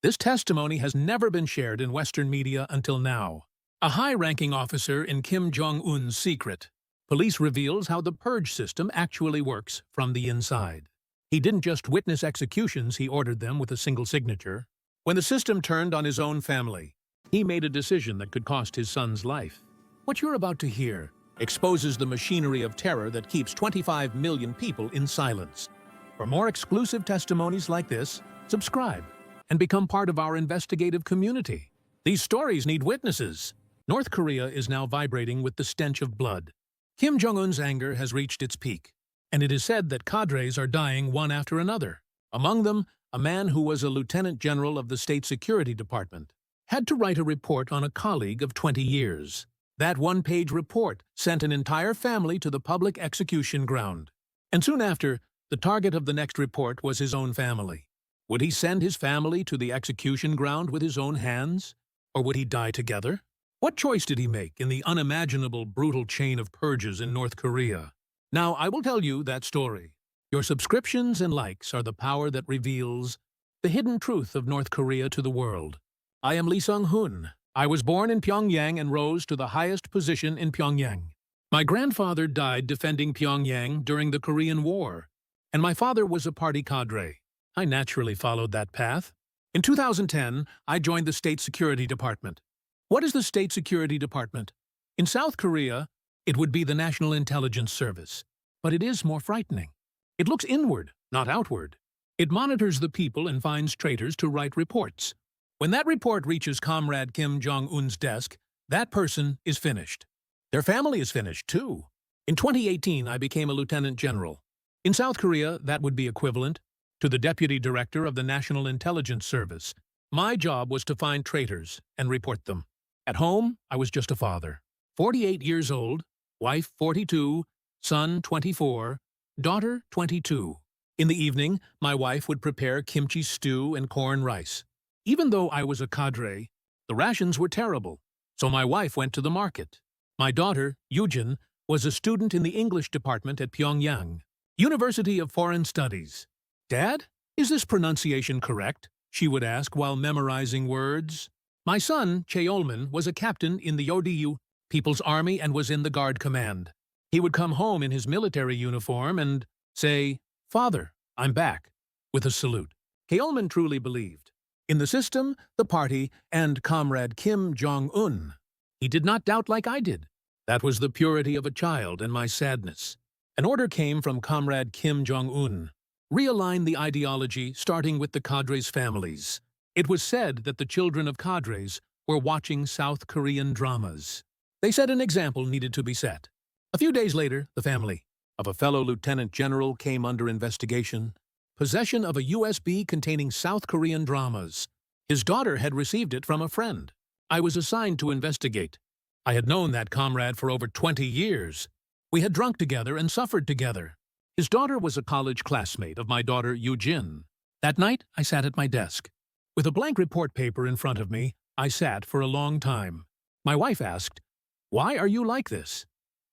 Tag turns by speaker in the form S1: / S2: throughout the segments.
S1: This testimony has never been shared in Western media until now. A high-ranking officer in Kim Jong-un's secret. Police reveals how the purge system actually works from the inside. He didn't just witness executions, he ordered them with a single signature. When the system turned on his own family, he made a decision that could cost his son's life. What you're about to hear exposes the machinery of terror that keeps 25 million people in silence. For more exclusive testimonies like this, subscribe and become part of our investigative community. These stories need witnesses. North Korea is now vibrating with the stench of blood. Kim Jong-un's anger has reached its peak, and it is said that cadres are dying one after another. Among them, a man who was a lieutenant general of the State Security Department had to write a report on a colleague of 20 years. That one-page report sent an entire family to the public execution ground. And soon after, the target of the next report was his own family. Would he send his family to the execution ground with his own hands? Or would he die together? What choice did he make in the unimaginable, brutal chain of purges in North Korea? Now, I will tell you that story. Your subscriptions and likes are the power that reveals the hidden truth of North Korea to the world. I am Lee Sung-hoon. I was born in Pyongyang and rose to the highest position in Pyongyang. My grandfather died defending Pyongyang during the Korean War, and my father was a party cadre. I naturally followed that path. In 2010, I joined the State Security Department. What is the State Security Department? In South Korea, it would be the National Intelligence Service, but it is more frightening. It looks inward, not outward. It monitors the people and finds traitors to write reports. When that report reaches Comrade Kim Jong-un's desk, that person is finished. Their family is finished, too. In 2018, I became a lieutenant general. In South Korea, that would be equivalent to the deputy director of the National Intelligence Service. My job was to find traitors and report them. At home, I was just a father. 48 years old, wife 42, son 24, daughter 22. In the evening, my wife would prepare kimchi stew and corn rice. Even though I was a cadre, the rations were terrible, so my wife went to the market. My daughter, Yujin, was a student in the English department at Pyongyang, University of Foreign Studies. "Dad, is this pronunciation correct?" she would ask while memorizing words. My son, Cheolman, was a captain in the ODU, People's Army, and was in the Guard Command. He would come home in his military uniform and say, "Father, I'm back," with a salute. Cheolman truly believed in the system, the party, and Comrade Kim Jong-un. He did not doubt like I did. That was the purity of a child and my sadness. An order came from Comrade Kim Jong-un. Realign the ideology, starting with the cadres' families. It was said that the children of cadres were watching South Korean dramas. They said an example needed to be set. A few days later, the family of a fellow lieutenant general came under investigation. Possession of a USB containing South Korean dramas. His daughter had received it from a friend. I was assigned to investigate. I had known that comrade for over 20 years. We had drunk together and suffered together. His daughter was a college classmate of my daughter Yujin. That night, I sat at my desk. With a blank report paper in front of me, I sat for a long time. My wife asked, "Why are you like this?"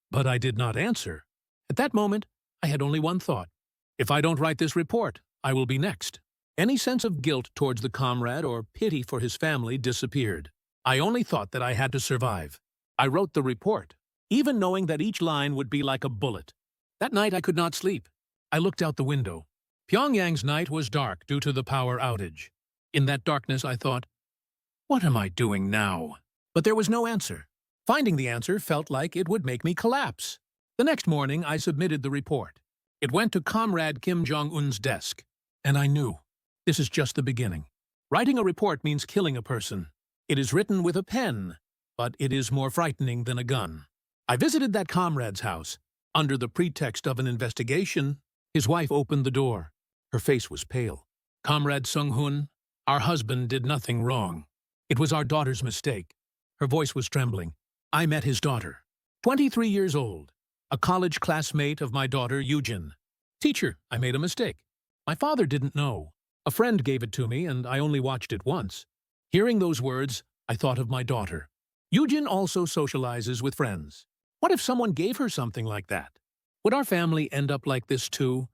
S1: But I did not answer. At that moment, I had only one thought. If I don't write this report, I will be next. Any sense of guilt towards the comrade or pity for his family disappeared. I only thought that I had to survive. I wrote the report, even knowing that each line would be like a bullet. That night I could not sleep. I looked out the window. Pyongyang's night was dark due to the power outage. In that darkness I thought, what am I doing now? But there was no answer. Finding the answer felt like it would make me collapse. The next morning I submitted the report. It went to Comrade Kim Jong-un's desk, and I knew this is just the beginning. Writing a report means killing a person. It is written with a pen, but it is more frightening than a gun. I visited that comrade's house. Under the pretext of an investigation, his wife opened the door. Her face was pale. "Comrade Sung-hoon, our husband did nothing wrong. It was our daughter's mistake." Her voice was trembling. I met his daughter, 23 years old, a college classmate of my daughter Yujin. "Teacher, I made a mistake. My father didn't know. A friend gave it to me, and I only watched it once." Hearing those words, I thought of my daughter. Yujin also socializes with friends. What if someone gave her something like that? Would our family end up like this too?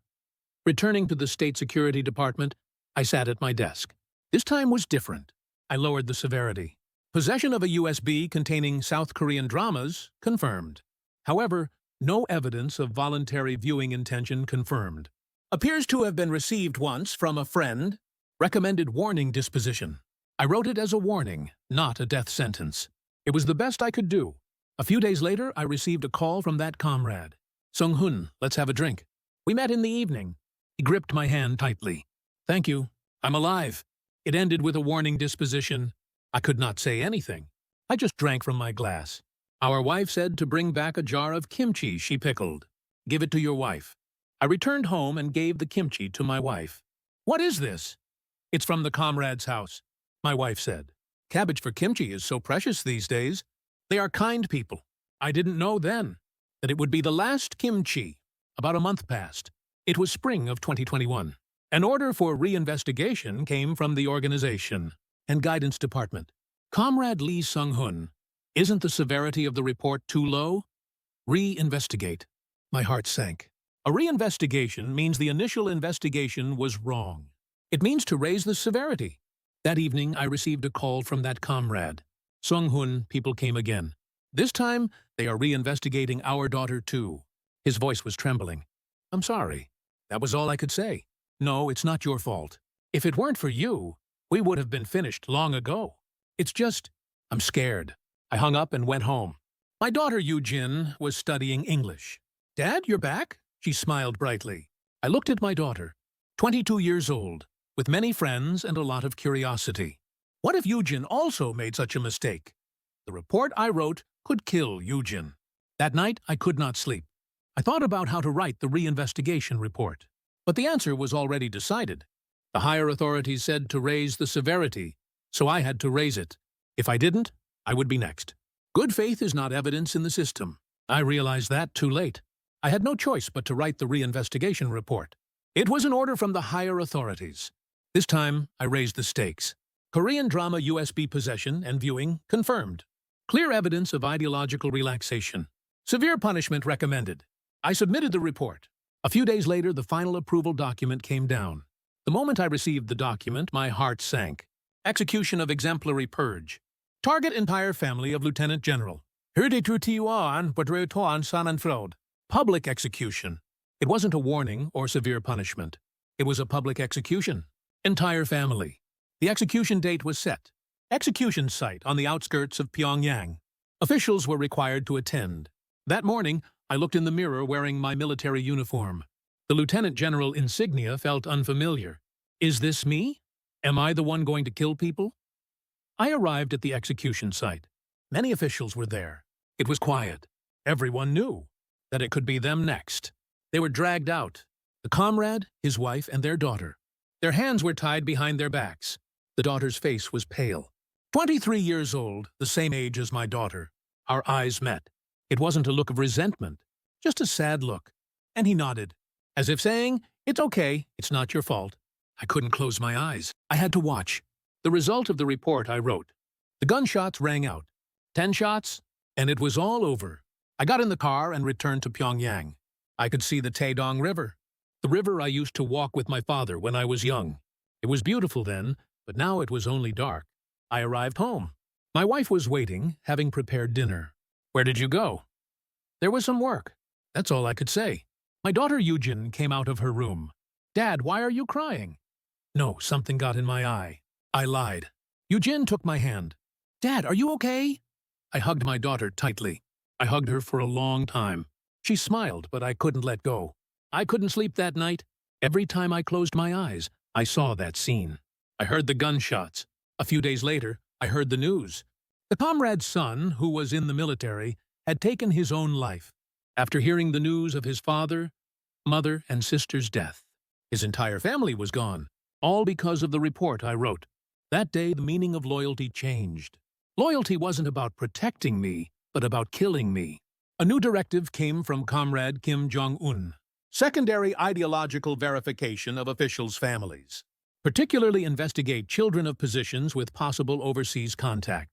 S1: Returning to the State Security Department, I sat at my desk. This time was different. I lowered the severity. Possession of a USB containing South Korean dramas confirmed. However, no evidence of voluntary viewing intention confirmed. Appears to have been received once from a friend. Recommended warning disposition. I wrote it as a warning, not a death sentence. It was the best I could do. A few days later, I received a call from that comrade. Sung-hun, let's have a drink. We met in the evening. He gripped my hand tightly. Thank you. I'm alive. It ended with a warning disposition. I could not say anything. I just drank from my glass. Our wife said to bring back a jar of kimchi she pickled. Give it to your wife. I returned home and gave the kimchi to my wife. What is this? It's from the comrade's house, my wife said. Cabbage for kimchi is so precious these days. They are kind people. I didn't know then that it would be the last kimchi. About a month passed. It was spring of 2021. An order for reinvestigation came from the organization and guidance department. Comrade Lee Sung-hun, isn't the severity of the report too low? Reinvestigate. My heart sank. A reinvestigation means the initial investigation was wrong. It means to raise the severity. That evening, I received a call from that comrade. Sung-hun, people came again. This time, they are reinvestigating our daughter too. His voice was trembling. I'm sorry. That was all I could say. No, it's not your fault. If it weren't for you, we would have been finished long ago. It's just, I'm scared. I hung up and went home. My daughter Yoo-jin was studying English. Dad, you're back? She smiled brightly. I looked at my daughter, 22 years old, with many friends and a lot of curiosity. What if Yoo-jin also made such a mistake? The report I wrote could kill Yoo-jin. That night, I could not sleep. I thought about how to write the reinvestigation report. But the answer was already decided. The higher authorities said to raise the severity, so I had to raise it. If I didn't, I would be next. Good faith is not evidence in the system. I realized that too late. I had no choice but to write the reinvestigation report. It was an order from the higher authorities. This time, I raised the stakes. Korean drama USB possession and viewing confirmed. Clear evidence of ideological relaxation. Severe punishment recommended. I submitted the report. A few days later, the final approval document came down. The moment I received the document, my heart sank. Execution of exemplary purge. Target entire family of Lieutenant General. Public execution. It wasn't a warning or severe punishment. It was a public execution. Entire family. The execution date was set. Execution site on the outskirts of Pyongyang. Officials were required to attend. That morning, I looked in the mirror wearing my military uniform. The Lieutenant General insignia felt unfamiliar. Is this me? Am I the one going to kill people? I arrived at the execution site. Many officials were there. It was quiet. Everyone knew that it could be them next. They were dragged out. The comrade, his wife, and their daughter. Their hands were tied behind their backs. The daughter's face was pale. 23 years old, the same age as my daughter. Our eyes met. It wasn't a look of resentment, just a sad look. And he nodded, as if saying, it's okay, it's not your fault. I couldn't close my eyes. I had to watch. The result of the report I wrote. The gunshots rang out. 10 shots, and it was all over. I got in the car and returned to Pyongyang. I could see the Taedong River, the river I used to walk with my father when I was young. It was beautiful then, but now it was only dark. I arrived home. My wife was waiting, having prepared dinner. Where did you go? There was some work. That's all I could say. My daughter Yoo-jin came out of her room. Dad, why are you crying? No, something got in my eye. I lied. Yoo-jin took my hand. Dad, are you okay? I hugged my daughter tightly. I hugged her for a long time. She smiled, but I couldn't let go. I couldn't sleep that night. Every time I closed my eyes, I saw that scene. I heard the gunshots. A few days later, I heard the news. The comrade's son, who was in the military, had taken his own life. After hearing the news of his father, mother, and sister's death, his entire family was gone, all because of the report I wrote. That day, the meaning of loyalty changed. Loyalty wasn't about protecting me, but about killing me. A new directive came from Comrade Kim Jong-un. Secondary ideological verification of officials' families. Particularly investigate children of positions with possible overseas contact.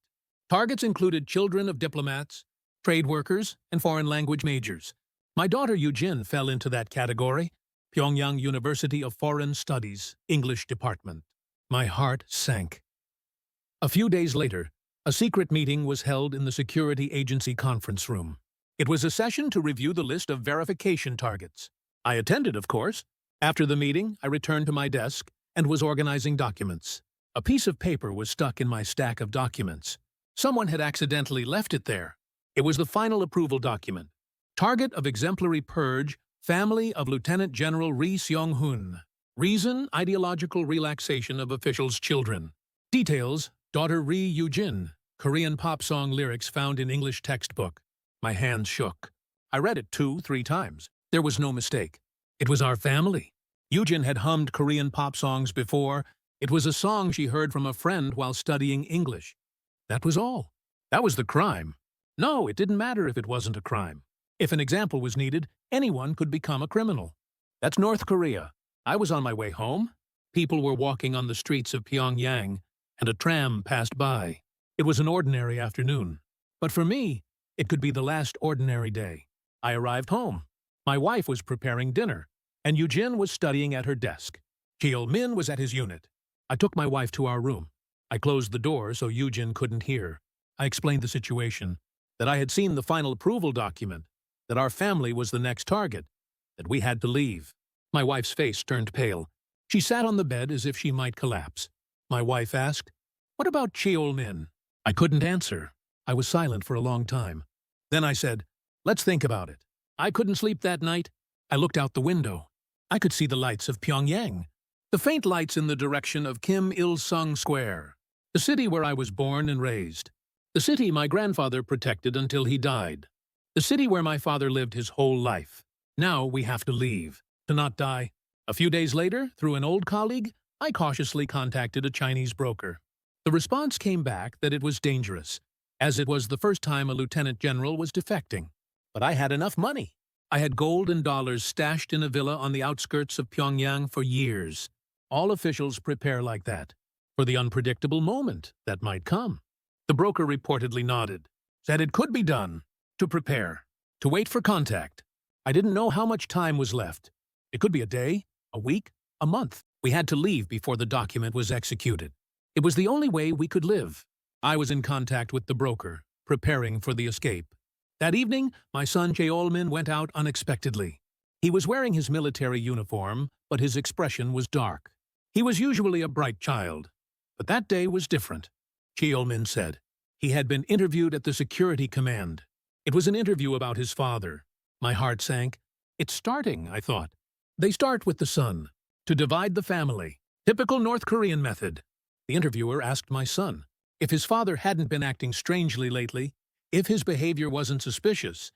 S1: Targets included children of diplomats, trade workers, and foreign language majors. My daughter Yoo-jin fell into that category. Pyongyang University of Foreign Studies, English Department. My heart sank. A few days later, a secret meeting was held in the security agency conference room. It was a session to review the list of verification targets. I attended, of course. After the meeting, I returned to my desk and was organizing documents. A piece of paper was stuck in my stack of documents. Someone had accidentally left it there. It was the final approval document. Target of exemplary purge, family of Lieutenant General Ri Seong-hoon. Reason, ideological relaxation of officials' children. Details, daughter Ri Yoo-jin. Korean pop song lyrics found in English textbook. My hands shook. I read it 2-3 times. There was no mistake. It was our family. Yoo-jin had hummed Korean pop songs before. It was a song she heard from a friend while studying English. That was all. That was the crime. No, it didn't matter if it wasn't a crime. If an example was needed, anyone could become a criminal. That's North Korea. I was on my way home. People were walking on the streets of Pyongyang, and a tram passed by. It was an ordinary afternoon. But for me, it could be the last ordinary day. I arrived home. My wife was preparing dinner, and Yoo-jin was studying at her desk. Cheol-min was at his unit. I took my wife to our room. I closed the door so Yoo-jin couldn't hear. I explained the situation, that I had seen the final approval document, that our family was the next target, that we had to leave. My wife's face turned pale. She sat on the bed as if she might collapse. My wife asked, "What about Cheol-min?" I couldn't answer. I was silent for a long time. Then I said, "Let's think about it." I couldn't sleep that night. I looked out the window. I could see the lights of Pyongyang, the faint lights in the direction of Kim Il-sung Square, the city where I was born and raised, the city my grandfather protected until he died, the city where my father lived his whole life. Now we have to leave, to not die. A few days later, through an old colleague, I cautiously contacted a Chinese broker. The response came back that it was dangerous, as it was the first time a lieutenant general was defecting. But I had enough money. I had gold and dollars stashed in a villa on the outskirts of Pyongyang for years. All officials prepare like that, for the unpredictable moment that might come. The broker reportedly nodded, said it could be done, to prepare, to wait for contact. I didn't know how much time was left. It could be a day, a week, a month. We had to leave before the document was executed. It was the only way we could live. I was in contact with the broker, preparing for the escape. That evening, my son Cheol-min went out unexpectedly. He was wearing his military uniform, but his expression was dark. He was usually a bright child, but that day was different. Cheol-min said. He had been interviewed at the security command. It was an interview about his father. My heart sank. It's starting, I thought. They start with the son, to divide the family. Typical North Korean method. The interviewer asked my son if his father hadn't been acting strangely lately, if his behavior wasn't suspicious,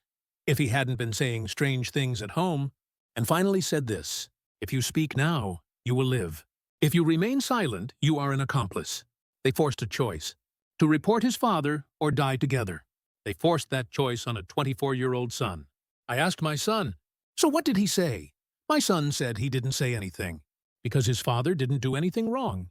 S1: if he hadn't been saying strange things at home, and finally said this: "If you speak now, you will live. If you remain silent, you are an accomplice." They forced a choice, to report his father or die together. They forced that choice on a 24-year-old son. I asked my son, "So what did he say?" My son said he didn't say anything, because his father didn't do anything wrong.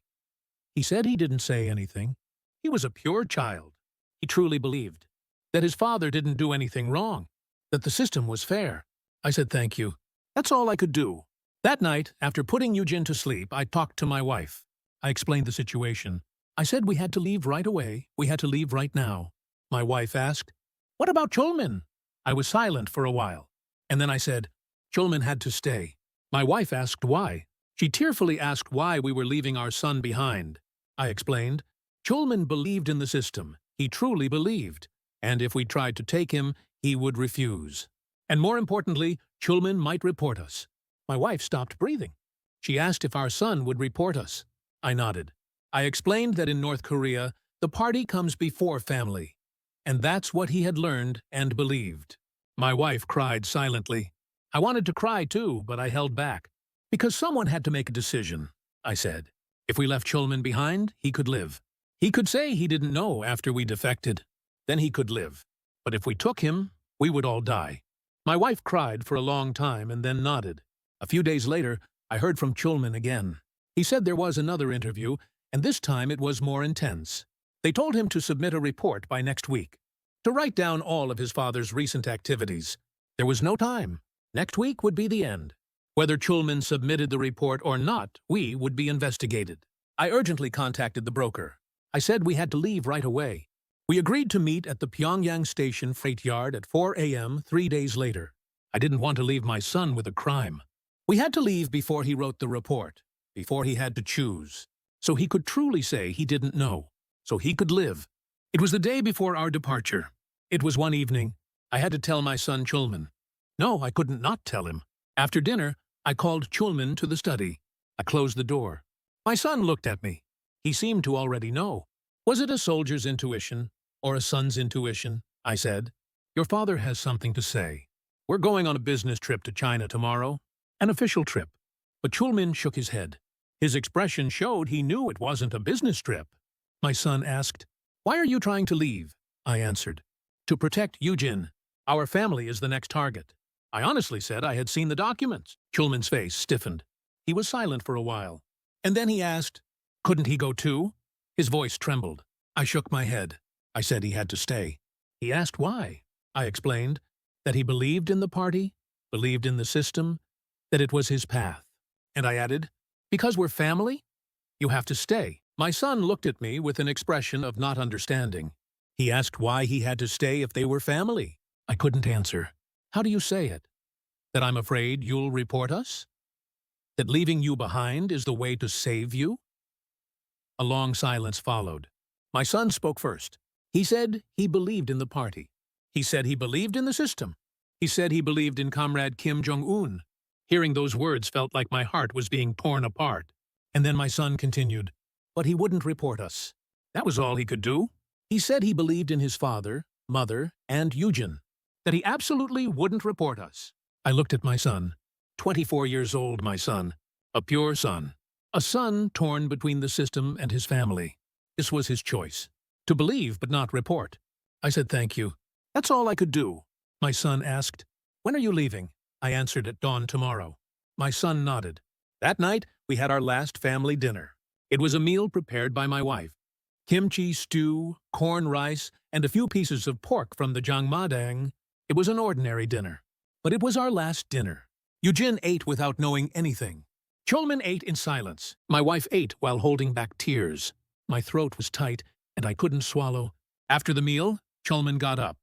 S1: He said he didn't say anything. He was a pure child. He truly believed that his father didn't do anything wrong, that the system was fair. I said thank you. That's all I could do. That night, after putting Yoo-jin to sleep, I talked to my wife. I explained the situation. I said we had to leave right away. We had to leave right now. My wife asked, "What about Cheol-min?" I was silent for a while, and then I said, "Cheol-min had to stay." My wife asked why. She tearfully asked why we were leaving our son behind. I explained, Cheol-min believed in the system. He truly believed. And if we tried to take him, he would refuse. And more importantly, Cheol-min might report us. My wife stopped breathing. She asked if our son would report us. I nodded. I explained that in North Korea, the party comes before family. And that's what he had learned and believed. My wife cried silently. I wanted to cry too, but I held back. Because someone had to make a decision, I said. If we left Cheol-min behind, he could live. He could say he didn't know after we defected. Then he could live. But if we took him, we would all die. My wife cried for a long time and then nodded. A few days later, I heard from Cheol-min again. He said there was another interview, and this time it was more intense. They told him to submit a report by next week, to write down all of his father's recent activities. There was no time. Next week would be the end. Whether Cheol-min submitted the report or not, we would be investigated. I urgently contacted the broker. I said we had to leave right away. We agreed to meet at the Pyongyang Station freight yard at 4 a.m. 3 days later. I didn't want to leave my son with a crime. We had to leave before he wrote the report, before he had to choose, so he could truly say he didn't know, so he could live. It was the day before our departure. It was one evening. I had to tell my son Chulman. No, I couldn't not tell him. After dinner, I called Chulman to the study. I closed the door. My son looked at me. He seemed to already know. Was it a soldier's intuition or a son's intuition? I said. Your father has something to say. We're going on a business trip to China tomorrow. An official trip. But Chulman shook his head. His expression showed he knew it wasn't a business trip. My son asked, Why are you trying to leave? I answered, To protect Eugene. Our family is the next target. I honestly said I had seen the documents. Chulman's face stiffened. He was silent for a while. And then he asked, Couldn't he go too? His voice trembled. I shook my head. I said he had to stay. He asked why. I explained that he believed in the party, believed in the system, that it was his path. And I added, Because we're family, you have to stay. My son looked at me with an expression of not understanding. He asked why he had to stay if they were family. I couldn't answer. How do you say it? That I'm afraid you'll report us? That leaving you behind is the way to save you? A long silence followed. My son spoke first. He said he believed in the party. He said he believed in the system. He said he believed in Comrade Kim Jong-un. Hearing those words felt like my heart was being torn apart. And then my son continued, But he wouldn't report us. That was all he could do. He said he believed in his father, mother, and Eugene. That he absolutely wouldn't report us. I looked at my son. 24 years old, my son. A pure son. A son torn between the system and his family. This was his choice. To believe but not report. I said thank you. That's all I could do. My son asked, When are you leaving? I answered at dawn tomorrow. My son nodded. That night, we had our last family dinner. It was a meal prepared by my wife. Kimchi stew, corn rice, and a few pieces of pork from the Jangmadang. It was an ordinary dinner. But it was our last dinner. Eugene ate without knowing anything. Chulman ate in silence. My wife ate while holding back tears. My throat was tight, and I couldn't swallow. After the meal, Chulman got up.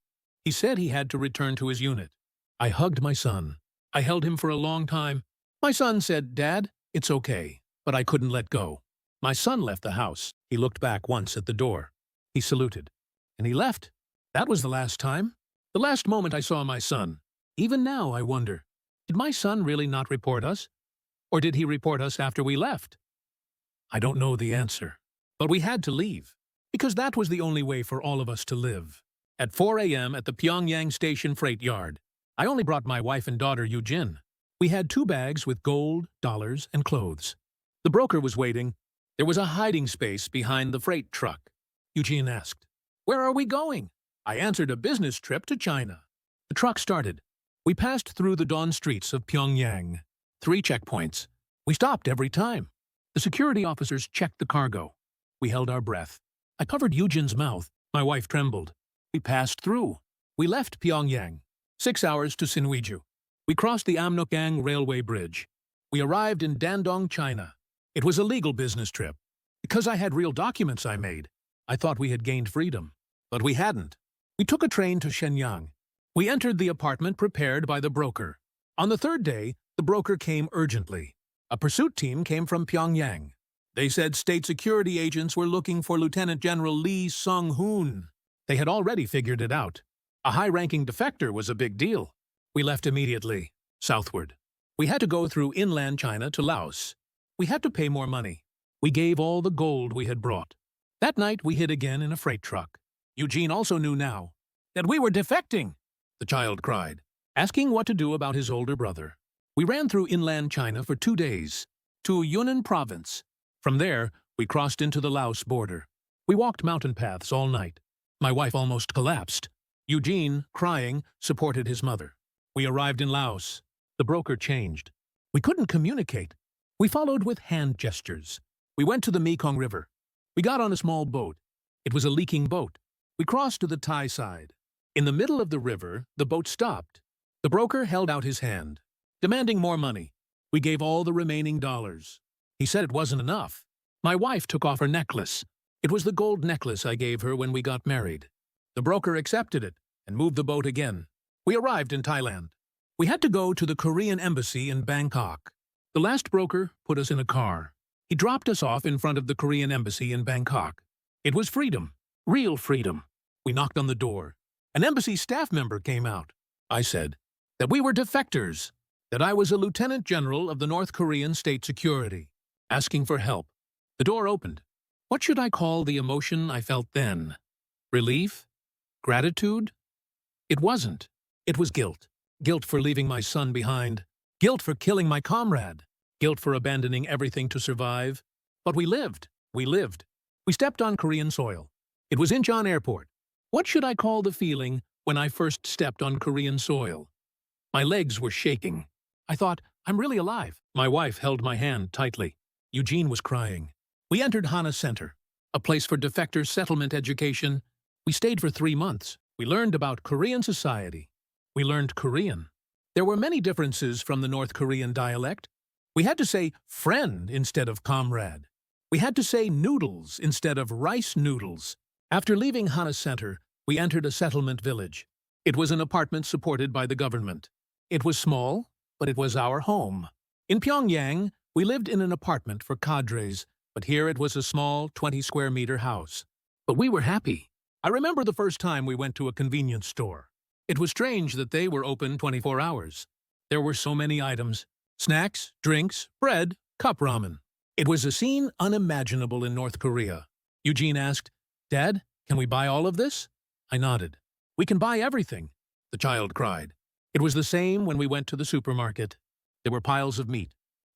S1: He said he had to return to his unit. I hugged my son. I held him for a long time. My son said, Dad, it's okay, but I couldn't let go. My son left the house. He looked back once at the door. He saluted. And he left. That was the last time. The last moment I saw my son. Even now, I wonder, did my son really not report us? Or did he report us after we left? I don't know the answer. But we had to leave, because that was the only way for all of us to live. At 4 a.m. at the Pyongyang Station freight yard, I only brought my wife and daughter Eugene. We had 2 bags with gold, dollars, and clothes. The broker was waiting. There was a hiding space behind the freight truck. Eugene asked, Where are we going? I answered, a business trip to China. The truck started. We passed through the dawn streets of Pyongyang. 3 checkpoints. We stopped every time. The security officers checked the cargo. We held our breath. I covered Eugene's mouth. My wife trembled. We passed through. We left Pyongyang. 6 hours to Sinwiju. We crossed the Amnokang Railway Bridge. We arrived in Dandong, China. It was a legal business trip. Because I had real documents I made, I thought we had gained freedom. But we hadn't. We took a train to Shenyang. We entered the apartment prepared by the broker. On the 3rd day, the broker came urgently. A pursuit team came from Pyongyang. They said state security agents were looking for Lieutenant General Lee Sung-hoon. They had already figured it out. A high-ranking defector was a big deal. We left immediately, southward. We had to go through inland China to Laos. We had to pay more money. We gave all the gold we had brought. That night we hid again in a freight truck. Eugene also knew now that we were defecting, the child cried, asking what to do about his older brother. We ran through inland China for 2 days, to Yunnan province. From there, we crossed into the Laos border. We walked mountain paths all night. My wife almost collapsed. Eugene, crying, supported his mother. We arrived in Laos. The broker changed. We couldn't communicate. We followed with hand gestures. We went to the Mekong River. We got on a small boat. It was a leaking boat. We crossed to the Thai side. In the middle of the river, the boat stopped. The broker held out his hand, demanding more money. We gave all the remaining dollars. He said it wasn't enough. My wife took off her necklace. It was the gold necklace I gave her when we got married. The broker accepted it and moved the boat again. We arrived in Thailand. We had to go to the Korean embassy in Bangkok. The last broker put us in a car. He dropped us off in front of the Korean embassy in Bangkok. It was freedom, real freedom. We knocked on the door. An embassy staff member came out. I said that we were defectors, that I was a lieutenant general of the North Korean State Security, asking for help. The door opened. What should I call the emotion I felt then? Relief? Gratitude? It wasn't. It was guilt. Guilt for leaving my son behind. Guilt for killing my comrade. Guilt for abandoning everything to survive. But we lived. We lived. We stepped on Korean soil. It was Incheon Airport. What should I call the feeling when I first stepped on Korean soil? My legs were shaking. I thought, I'm really alive. My wife held my hand tightly. Eugene was crying. We entered Hana Center, a place for defector settlement education. We stayed for 3 months. We learned about Korean society. We learned Korean. There were many differences from the North Korean dialect. We had to say friend instead of comrade. We had to say noodles instead of rice noodles. After leaving Hana Center, we entered a settlement village. It was an apartment supported by the government. It was small, but it was our home. In Pyongyang, we lived in an apartment for cadres, but here it was a small 20-square-meter house. But we were happy. I remember the first time we went to a convenience store. It was strange that they were open 24 hours. There were so many items: snacks, drinks, bread, cup ramen. It was a scene unimaginable in North Korea. Eugene asked, Dad, can we buy all of this? I nodded. We can buy everything, the child cried. It was the same when we went to the supermarket. There were piles of meat.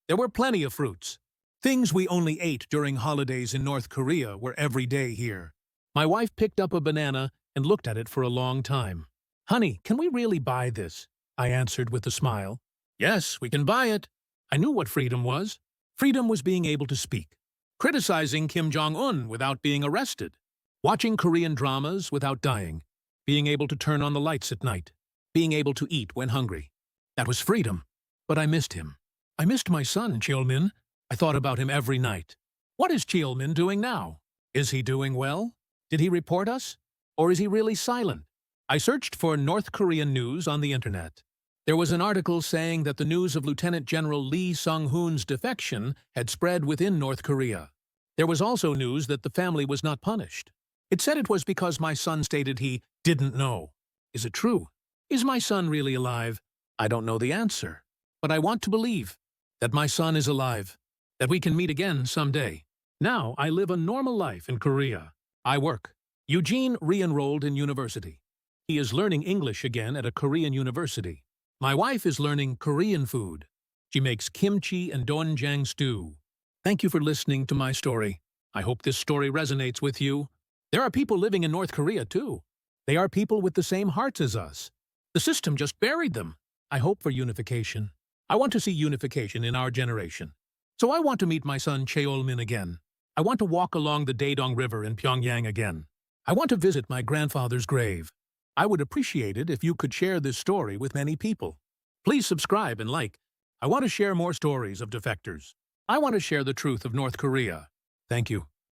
S1: There were plenty of fruits. Things we only ate during holidays in North Korea were every day here. My wife picked up a banana and looked at it for a long time. Honey, can we really buy this? I answered with a smile. Yes, we can buy it. I knew what freedom was. Freedom was being able to speak, criticizing Kim Jong-un without being arrested, watching Korean dramas without dying, being able to turn on the lights at night, being able to eat when hungry. That was freedom. But I missed him. I missed my son, Cheol-min. I thought about him every night. What is Cheol-min doing now? Is he doing well? Did he report us? Or is he really silent? I searched for North Korean news on the internet. There was an article saying that the news of Lieutenant General Lee Sung-hoon's defection had spread within North Korea. There was also news that the family was not punished. It said it was because my son stated he didn't know. Is it true? Is my son really alive? I don't know the answer. But I want to believe that my son is alive, that we can meet again someday. Now I live a normal life in Korea. I work. Eugene re-enrolled in university. He is learning English again at a Korean university. My wife is learning Korean food. She makes kimchi and doenjang stew. Thank you for listening to my story. I hope this story resonates with you. There are people living in North Korea, too. They are people with the same hearts as us. The system just buried them. I hope for unification. I want to see unification in our generation. So I want to meet my son Cheol-min again. I want to walk along the Daedong River in Pyongyang again. I want to visit my grandfather's grave. I would appreciate it if you could share this story with many people. Please subscribe and like. I want to share more stories of defectors. I want to share the truth of North Korea. Thank you.